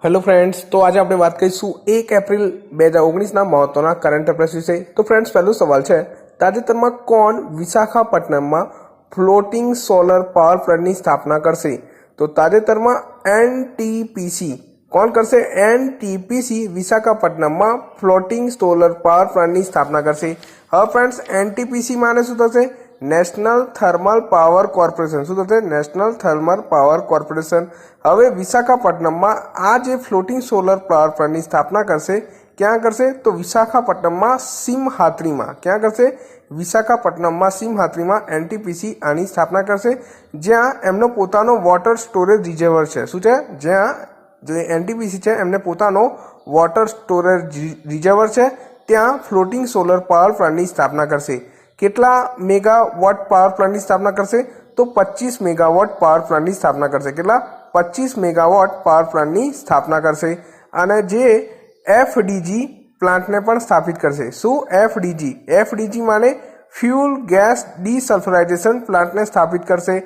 Hello friends, तो आज આપણે વાત કરીશું 1 એપ્રિલ 2019 ના મહત્વના કરંટ અફેર્સ વિશે। તો ફ્રેન્ડ્સ, પહેલો સવાલ છે, તાજેતરમાં કોણ વિશાખાપટ્ટનમમાં ફ્લોટિંગ સોલર પાવર પ્લાન્ટની સ્થાપના કરશે? તો તાજેતરમાં એનટીપીસી કોણ કરશે? એનટીપીસી વિશાખાપટ્ટનમમાં ફ્લોટિંગ સોલર પાવર પ્લાન્ટની સ્થાપના કરશે। હવે ફ્રેન્ડ્સ, એનટીપીસી માને શું થશે? National thermal power corporation. શું થશે? National thermal power corporation. હવે વિશાખાપટ્ટનમમાં આ જે ફ્લોટિંગ સોલર પાવર પ્લાન્ટની સ્થાપના કરશે, ક્યાં કરશે? તો વિશાખાપટ્ટનમમાં સિમહાત્રીમાં। ક્યાં કરશે? વિશાખાપટ્ટનમમાં સિમહાત્રીમાં એનટીપીસી આની સ્થાપના કરશે, જ્યાં એમનો પોતાનો વોટર સ્ટોરેજ રિઝર્વર છે। શું છે? જ્યાં જે એનટીપીસી છે એમને પોતાનો વોટર સ્ટોરેજ રિઝર્વર છે, ત્યાં ફ્લોટિંગ સોલર પાવર પ્લાન્ટની સ્થાપના કરશે। કેટલા મેગાવોટ પાવર પ્લાન્ટની સ્થાપના કરશે? તો 25 મેગાવોટ પાવર પ્લાન્ટની સ્થાપના કરશે। કેટલા? 25 મેગાવોટ પાવર પ્લાન્ટની સ્થાપના કરશે। અને જે એફડીજી પ્લાન્ટને પણ સ્થાપિત કરશે। શું? એફડીજી। એફડીજી માને ફ્યુલ ગેસ ડીસલ્ફરાઇઝેશન પ્લાન્ટને સ્થાપિત કરશે।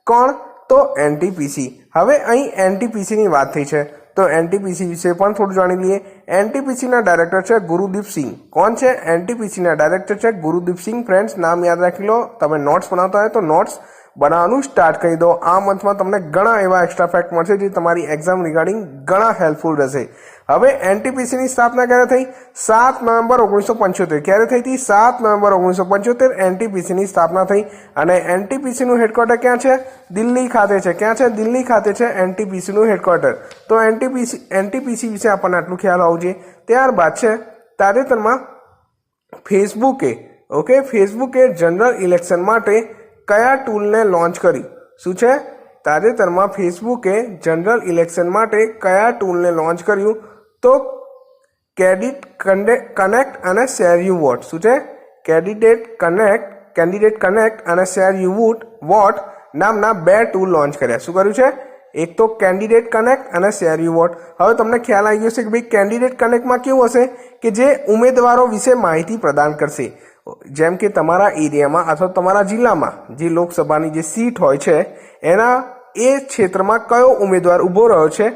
કોણ? તો એનટીપીસી। હવે અહીં એનટીપીસીની વાત થઈ છે, તો એનટીપીસી વિશે પણ થોડું જાણી લઈએ। એનટીપીસીના ડાયરેક્ટર છે ગુરુદીપ સિંહ। કોણ છે? એનટીપીસીના ડાયરેક્ટર છે ગુરુદીપ સિંહ। ફ્રેન્ડ્સ, નામ યાદ રાખી લો। તમે નોટ્સ બનાવતા હોય તો નોટ્સ બનાવવાનું સ્ટાર્ટ કરી દો। આ મંથમાં તમને ઘણા એવા એક્સ્ટ્રા ફેક્ટ મળશે જે તમારી એક્ઝામ રિગાર્ડિંગ ઘણા હેલ્પફુલ રહેશે। હવે એનટીપીસીની સ્થાપના ક્યારે થઈ? 7 નવેમ્બર 1975। ક્યારે થઈ હતી? 7 નવેમ્બર 1975 એનટીપીસીની સ્થાપના થઈ। અને એનટીપીસીનું હેડક્વાર્ટર ક્યાં છે? દિલ્હી ખાતે છે। ક્યાં છે? દિલ્હી ખાતે છે એનટીપીસીનું હેડક્વાર્ટર। તો એનટીપીસી વિશે આપણને આટલું ખ્યાલ હોવું જોઈએ। ત્યારબાદ છે, તાજેતરમાં ફેસબુકે જનરલ ઇલેક્શન માટે કયા ટૂલને લોન્ચ કરી? શું છે? તાજેતરમાં ફેસબુકે જનરલ ઇલેક્શન માટે કયા ટૂલને લોન્ચ કર્યું? તો કેન્ડિડેટ કનેક્ટ અને શેર યુ વોટ। શું છે? કેન્ડિડેટ કનેક્ટ અને શેર યુ વોટ નામના 2 ટૂલ લોન્ચ કર્યા। શું કર્યું છે? એક તો કેન્ડિડેટ કનેક્ટ અને શેર યુ વોટ। હવે તમને ખ્યાલ આવી ગયો છે કે ભાઈ કેન્ડિડેટ કનેક્ટમાં કેવું હશે કે જે ઉમેદવારો વિશે માહિતી પ્રદાન કરશે, જેમ કે તમારા એરિયામાં અથવા તમારા જિલ્લામાં જે લોકસભાની જે સીટ હોય છે એના એ ક્ષેત્રમાં કયો ઉમેદવાર ઊભો રહ્યો છે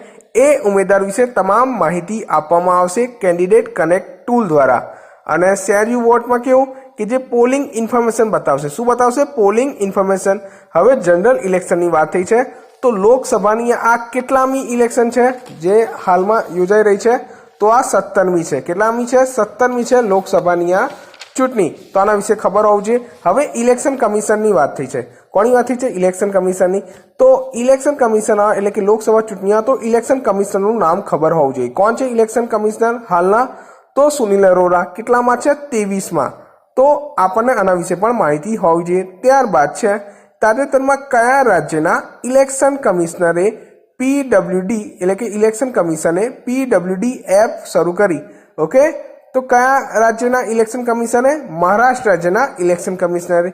એ ઉમેદવાર વિશે તમામ માહિતી આપવામાં આવશે કેન્ડિડેટ કનેક્ટ ટૂલ દ્વારા। અને શેર યુ વોટમાં કેવું કે જે પોલિંગ ઇન્ફોર્મેશન બતાવશે। શું બતાવશે? Polling information. હવે જનરલ ઇલેક્શનની વાત થઈ છે, તો લોકસભાની આ કેટલામી ઇલેક્શન છે જે હાલમાં યોજાઈ રહી છે? તો આ 17મી છે। કેટલામી છે? 17મી છે લોકસભાની આ ચૂંટણી। તો આના વિશે ખબર હોવું જોઈએ। હવે ઇલેક્શન કમિશનની વાત થઈ છે। કોની વાત થઈ છે? ઇલેક્શન કમિશનની। તો ઇલેક્શન કમિશનર એટલે કે લોકસભા ચૂંટણીમાં તો ઇલેક્શન કમિશનરનું નામ ખબર હોવું જોઈએ। કોણ છે ઇલેક્શન કમિશનર હાલના? તો સુનિલ અરોરા। કેટલામાં છે? 23માં। તો આપણને આના વિશે પણ માહિતી હોવી જોઈએ। ત્યારબાદ છે, તાજેતરમાં કયા રાજ્યના ઇલેક્શન કમિશનરે પીડબ્લ્યુડી એટલે કે ઇલેક્શન કમિશને પીડબ્લ્યુડી એપ શરૂ કરી? ઓકે, તો કયા રાજ્યના ઇલેક્શન કમિશને? મહારાષ્ટ્ર રાજ્યના ઇલેક્શન કમિશનરે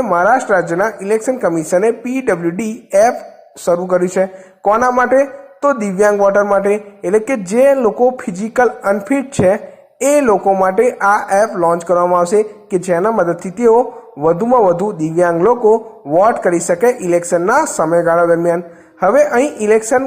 મહારાષ્ટ્ર રાજ્યના ઇલેક્શન કમિશને પીડબ્લ્યુડી એપ શરૂ કર્યું છે। કોના માટે? તો દિવ્યાંગ વોટર માટે, એટલે કે જે લોકો ફિઝિકલ અનફિટ છે એ લોકો માટે આ એપ લોન્ચ કરવામાં આવશે કે જેના મદદથી તેઓ વધુમાં વધુ દિવ્યાંગ લોકો વોટ કરી શકે ઇલેક્શનના સમયગાળા દરમિયાન। હવે અહીં ઇલેક્શન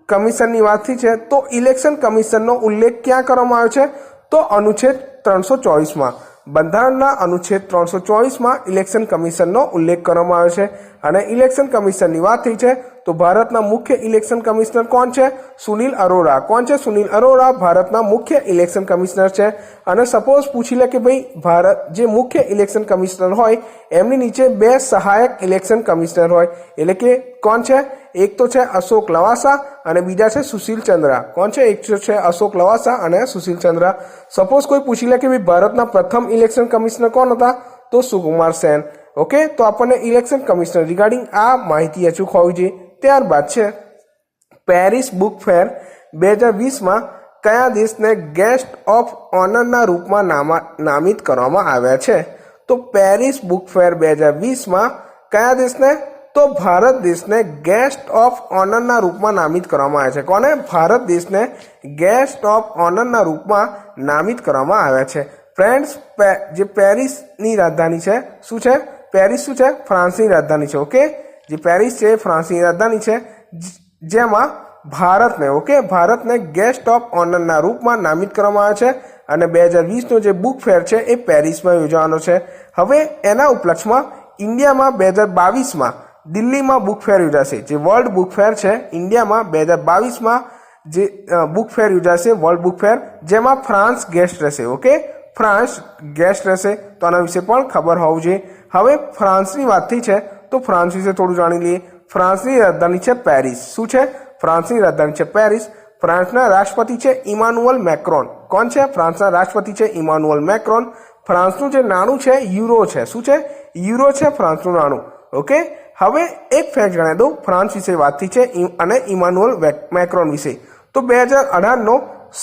કમિશનની વાત થઈ છે, તો ઇલેક્શન કમિશનનો ઉલ્લેખ ક્યાં કરવામાં આવ્યો છે? તો અનુચ્છેદ 324માં। બંધારણના અનુચ્છેદ 324માં ઇલેક્શન કમિશનનો ઉલ્લેખ કરવામાં આવ્યો છે। અને ઇલેક્શન કમિશનની વાત થઈ છે, તો ભારતના મુખ્ય ઇલેક્શન કમિશનર કોણ છે? સુનિલ અરોરા। કોણ છે? સુનિલ અરોરા ભારતના મુખ્ય ઇલેક્શન કમિશનર છે। અને સપોઝ પૂછી લે કે ભાઈ જે મુખ્ય ઇલેક્શન કમિશનર હોય એમની નીચે 2 સહાયક ઇલેક્શન કમિશનર હોય, એટલે કે કોણ છે? એક તો છે અશોક લવાસા અને બીજા છે સુશીલ ચંદ્રા। કોણ છે? એક છે અશોક લવાસા અને સુશીલ ચંદ્રા। સપોઝ કોઈ પૂછી લે કે ભાઈ ભારતના પ્રથમ ઇલેક્શન કમિશનર કોણ હતા? તો સુકુમાર સેન। ઓકે, તો આપણને ઇલેક્શન કમિશનર રિગાર્ડિંગ આ માહિતી અચૂક હોવી જોઈએ। ત્યારબાદ છે, પેરિસ બુક ફેર 2020માં કયા દેશને ગેસ્ટ ઓફ ઓનરના રૂપમાં નામિત કરવામાં આવ્યા છે? તો પેરિસ બુક ફેર 2020માં કયા દેશને? તો ભારત દેશને ગેસ્ટ ઓફ ઓનરના રૂપમાં નામિત કરવામાં આવ્યા છે। કોને? ભારત દેશને ગેસ્ટ ઓફ ઓનરના રૂપમાં નામિત કરવામાં આવ્યા છે। ફ્રેન્ડ્સ, જે પેરિસની રાજધાની છે શું છે? પેરિસ શું છે? ફ્રાન્સની રાજધાની છે। ઓકે, જે પેરિસ છે ફ્રાન્સની રાજધાની છે, જેમાં ભારતને ભારતને ગેસ્ટ ઓફ ઓનરના રૂપમાં નામિત કરવામાં આવે છે અને 2020નો જે બુક ફેર છે એ પેરિસમાં યોજાવાનો છે. હવે એના ઉપલક્ષમાં ઇન્ડિયામાં 2022માં દિલ્હીમાં બુક ફેર યોજાશે. જે વર્લ્ડ બુક ફેર છે ઇન્ડિયામાં 2022માં જે બુક ફેર યોજાશે, વર્લ્ડ બુક ફેર, જેમાં ફ્રાન્સ ગેસ્ટ રહેશે. ફ્રાન્સ ગેસ્ટ રહેશે, તો આના વિશે પણ ખબર હોવું જોઈએ. હવે ફ્રાન્સની વાત થઈ છે તો ફ્રાન્સ વિશે થોડું જાણી લઈએ. ફ્રાન્સની રાજધાની છે પેરિસ. શું છે? ફ્રાન્સની રાજધાની છે પેરિસ. ફ્રાન્સના રાષ્ટ્રપતિ છે ઇમાનુઅલ મેક્રોન. કોણ છે? ફ્રાન્સના રાષ્ટ્રપતિ છે ઇમાનુઅલ મેક્રોન. ફ્રાન્સનું જે નાણું છે યુરો છે. શું છે? યુરો છે ફ્રાન્સનું નાણું. હવે એક ફેક્ટ જણાવી દઉં ફ્રાન્સ વિશે વાત થઈ છે અને ઇમાનુઅલ મેક્રોન વિશે. તો 2018નો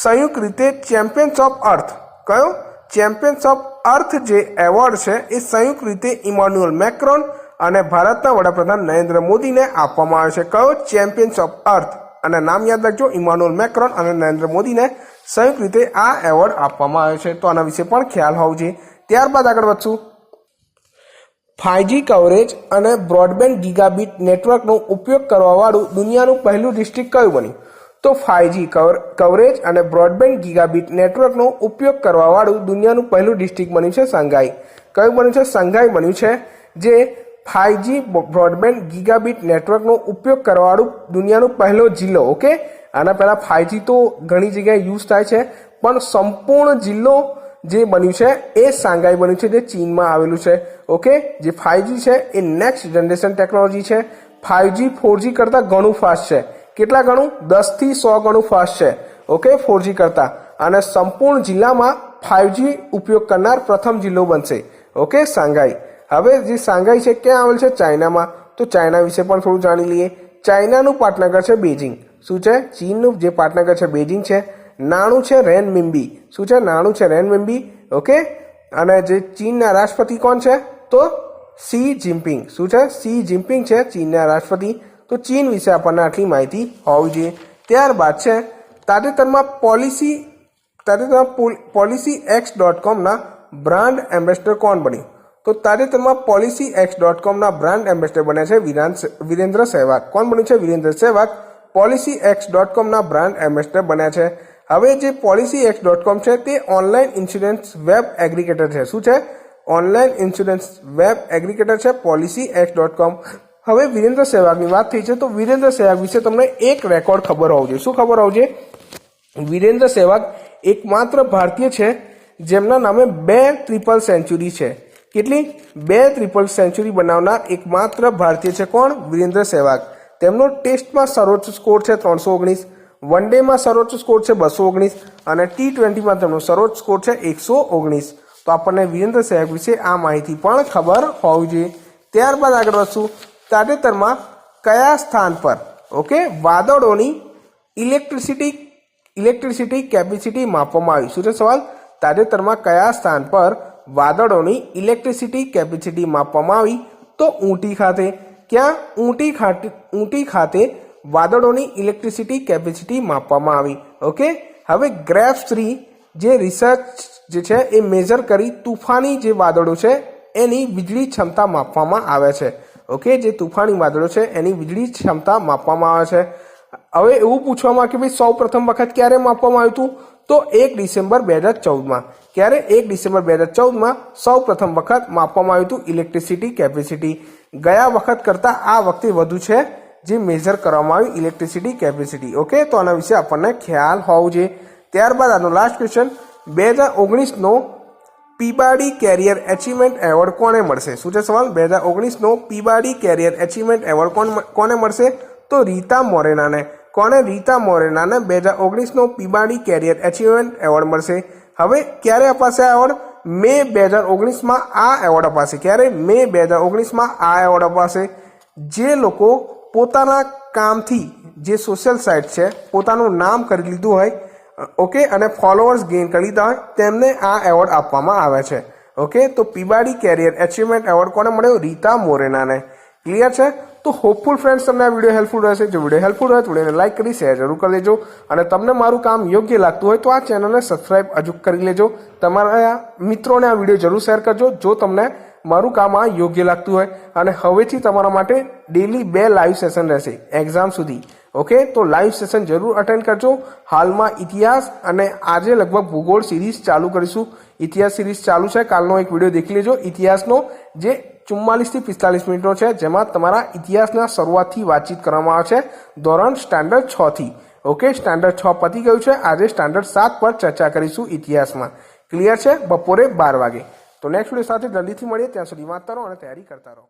સંયુક્ત રીતે ચેમ્પિયન્સ ઓફ અર્થ, કયો? ચેમ્પિયન્સ ઓફ અર્થ જે એવોર્ડ છે એ સંયુક્ત રીતે ઇમાનુઅલ મેક્રોન અને ભારતના વડાપ્રધાન નરેન્દ્ર મોદીને આપવામાં આવ્યો છે. કયો? Champions of earth. અને નામ યાદ રાખજો, ઇમાનુઅલ મેક્રોન અને નરેન્દ્ર મોદીને સંયુક્ત રીતે આ એવોર્ડ આપવામાં આવ્યો છે. તો આના વિશે પણ ખ્યાલ હોવો જોઈએ. ત્યારબાદ આગળ વધશું. 5G કવરેજ અને બ્રોડબેન્ડ ગીગાબીટ નેટવર્કનો ઉપયોગ કરવાવાળું દુનિયાનું પહેલું ડિસ્ટ્રિક્ટ કયું બન્યું? તો 5G કવરેજ અને બ્રોડબેન્ડ ગીગાબીટ નેટવર્કનો ઉપયોગ કરવાવાળું દુનિયાનું પહેલું ડિસ્ટ્રિક્ટ બન્યું છે સંઘાઈ. કયું બન્યું છે? સંઘાઈ બન્યું છે, જે 5G બ્રોડબેન્ડ ગીગાબીટ નેટવર્કનો ઉપયોગ કરવાવાળું દુનિયાનો પહેલો જિલ્લો. આના પહેલા 5G તો ઘણી જગ્યાએ યુઝ થાય છે, પણ સંપૂર્ણ જિલ્લો જે બન્યું છે એ સાંઘાઈ બન્યું છે, જે ચીનમાં આવેલું છે. જે 5G છે એ નેક્સ્ટ જનરેશન ટેકનોલોજી છે. 5G 4G કરતાં ઘણું ફાસ્ટ છે. કેટલા ગણું? 10 થી 100 ગણું ફાસ્ટ છે 4G કરતાં. અને સંપૂર્ણ જિલ્લામાં 5G ઉપયોગ કરનાર પ્રથમ જિલ્લો બનશે. સાંઘાઈ. હવે જે સાંઘાઈ છે ક્યાં આવેલ છે? ચાઇનામાં. તો ચાઇના વિશે પણ થોડું જાણી લઈએ. ચાઇનાનું પાટનગર છે બેઇજિંગ. શું છે? ચીનનું જે પાટનગર છે બેઇજિંગ છે. નાણું છે રેનમિન્બી. શું છે? નાણું છે રેનમિન્બી. અને જે ચીનના રાષ્ટ્રપતિ કોણ છે? તો સી જિનપિંગ. શું છે? સી જિનપિંગ છે ચીનના રાષ્ટ્રપતિ. તો ચીન વિશે આપણને આટલી માહિતી હોવી જોઈએ. ત્યારબાદ છે તાજેતરમાં policyx.comના બ્રાન્ડ એમ્બેસેડર કોણ બન્યું? તો તાજેતરમાં policyx.comના બ્રાન્ડ એમ્બેસેડર બન્યા છે વિરેન્દ્ર સહેવાગ. કોણ બન્યું છે? વિરેન્દ્ર સહેવાગ policyx.comના બ્રાન્ડ એમ્બેસેડર બન્યા છે. હવે જે policyx.com છે તે ઓનલાઈન ઇન્સ્યોરન્સ વેબ એગ્રીગેટર છે. શું છે? ઓનલાઈન ઇન્સ્યોરન્સ વેબ એગ્રીગેટર છે policyx.com. હવે વિરેન્દ્ર સહેવાગની વાત થઈ છે તો વિરેન્દ્ર સહેવાગ વિશે તમને એક રેકોર્ડ ખબર હોવો જોઈએ. શું ખબર હોવું જોઈએ? વિરેન્દ્ર સહેવાગ એકમાત્ર ભારતીય છે જેમના નામે 2 ટ્રિપલ સેન્ચુરી છે. કેટલી? 2 ટ્રિપલ સેન્ચુરી બનાવનાર એકમાત્ર ભારતીય છે. કોણ? વિરેન્દ્ર સહેવાગ. તેમનો ટેસ્ટમાં સર્વોચ્ચ સ્કોર છે 319, વન ડેમાં સર્વોચ્ચ સ્કોર છે 219 અને T20માં તેમનો સર્વોચ્ચ સ્કોર છે 119. તો આપણને વિરેન્દ્ર સહેવાગ વિશે આ માહિતી પણ ખબર હોવી જોઈએ. ત્યારબાદ આગળ વધશું. તાજેતરમાં કયા સ્થાન પર વાદળોની ઇલેક્ટ્રિસિટી કેપેસિટી માપવામાં આવી? શું છે સવાલ? તાજેતરમાં કયા સ્થાન પર વાદળોની ઇલેક્ટ્રિસિટી કેપેસિટી માપવામાં આવી? તો ઊંટી ખાતે. ક્યાં? ઊંટી ખાતે વાદળોની ઇલેક્ટ્રિસિટી કેપેસિટી માપવામાં આવી. હવે ગ્રેફ3 જે રિસર્ચ જે છે એ મેજર કરી તુફાની જે વાદળો છે એની વીજળી ક્ષમતા માપવામાં આવે છે. જે તુફાની વાદળો છે એની વીજળી ક્ષમતા માપવામાં આવે છે. હવે એવું પૂછવામાં કે ભાઈ સૌ પ્રથમ વખત ક્યારે માપવામાં આવ્યું હતું? તો 1 ડિસેમ્બર 2014માં. ક્યારે? 1 ડિસેમ્બર 2014માં સૌ પ્રથમ વખત માપવામાં આવ્યું હતું ઇલેક્ટ્રિસિટી કેપેસિટી. ગયા વખત કરતાં આ વખતે વધુ છે જે મેજર કરવામાં આવ્યું ઇલેક્ટ્રિસિટી કેપેસિટી. તો આના વિશે આપણને ખ્યાલ હોવો જોઈએ. ત્યારબાદ આનો લાસ્ટ ક્વેશ્ચન. 2019નો પીબાડી કેરિયર એચિવમેન્ટ એવોર્ડ કોને મળશે? શું છે સવાલ? 2019નો પીબાડી કેરિયર એચિવમેન્ટ એવોર્ડ કોને મળશે? તો રીતા મોરેનાને. કોને? રીતા મોરેનાને 2019નો પીબાડી કેરિયર એચિવમેન્ટ એવોર્ડ મળશે. હવે ક્યારે અપાશે આ એવોર્ડ? મે 2019માં આ એવોર્ડ અપાશે. ક્યારે? મે 2019માં આ એવોર્ડ અપાશે. જે લોકો પોતાના કામથી જે સોશિયલ સાઇટ છે પોતાનું નામ કરી લીધું હોય અને ફોલોઅર્સ ગેઇન કરી લીધા હોય તેમને આ એવોર્ડ આપવામાં આવે છે. તો પીબાડી કેરિયર એચિવમેન્ટ એવોર્ડ કોને મળ્યો? રીતા મોરેનાને. ક્લિયર છે? તો હોપફુલ ફ્રેન્ડ્સ તમને આ વિડીયો હેલ્પફુલ રહેશે. જો વિડીયો હેલ્પફુલ હોય તો વિડીયોને લાઇક કરી શેર જરૂર કરી લેજો અને તમને મારું કામ યોગ્ય લાગતું હોય તો આ ચેનલને સબસ્ક્રાઇબ અચૂક કરી લેજો. તમારા મિત્રોને આ વિડીયો જરૂર શેર કરજો જો તમને મારું કામ આ યોગ્ય લાગતું હોય. અને હવેથી તમારા માટે ડેલી 2 લાઈવ સેશન રહેશે એક્ઝામ સુધી. ઓકે, તો લાઈવ સેશન જરૂર અટેન્ડ કરજો. હાલમાં ઇતિહાસ અને આજે લગભગ ભૂગોળ સિરીઝ ચાલુ કરીશું. ઇતિહાસ સિરીઝ ચાલુ છે, કાલનો એક વિડીયો દેખી લેજો ઇતિહાસનો, જે 44 થી 45 મિનિટનો છે, જેમાં તમારા ઇતિહાસના શરૂઆતથી વાતચીત કરવામાં આવે છે ધોરણ સ્ટાન્ડર્ડ 6 થી. ઓકે, સ્ટાન્ડર્ડ 6 પતી ગયું છે. આજે સ્ટાન્ડર્ડ 7 પર ચર્ચા કરીશું ઇતિહાસમાં. ક્લિયર છે? બપોરે 12 વાગે. તો નેક્સ્ટ વિડીયો સાથે જલ્દીથી મળીએ. ત્યાં સુધી વાંચતા રહો અને તૈયારી કરતા રહો.